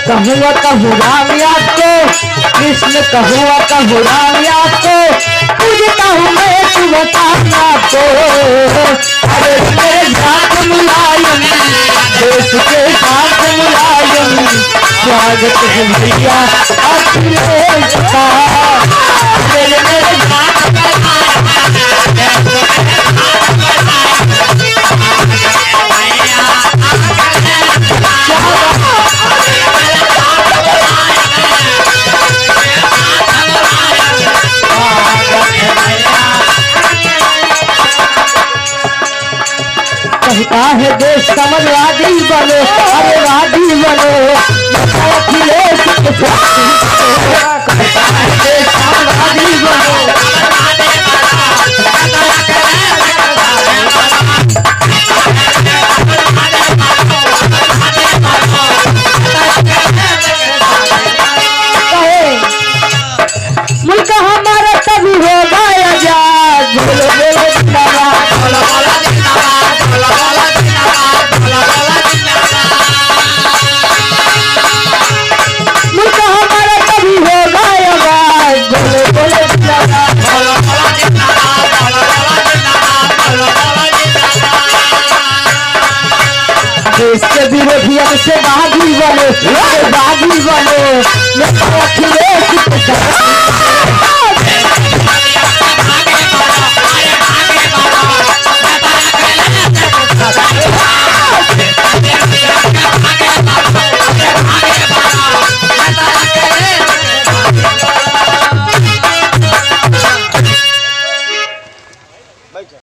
कहुआ कहू राम आपको, कृष्ण कहुआ कहू राम आपको, पूजता हूँ मैं सुबह आपको। अरे मेरे साथ मुलायम, देश के साथ मुलायम, स्वागत है भैया अखिलेश का। मेरे कहता है देश समाजवादी बनो, अरे वादी बनो, अखिलेश के साथ। कहता है देश समाजवादी बनो, मुल्क हमारा तभी होगा आजाद। बोलो बोलो जिंदाबाद, बोलो बोलो जिंदाबाद, बोलो बोलो जिंदाबाद, बोलो बोलो जिंदाबाद। मुल्क हमारा तभी होगा आजाद। बोलो बोलो जिंदाबाद, बोलो बोलो जिंदाबाद, बोलो बोलो जिंदाबाद, बोलो बोलो जिंदाबाद। देश के विरोधियों से बागी बनो, बागी बनो, मैं अखिलेश के साथ।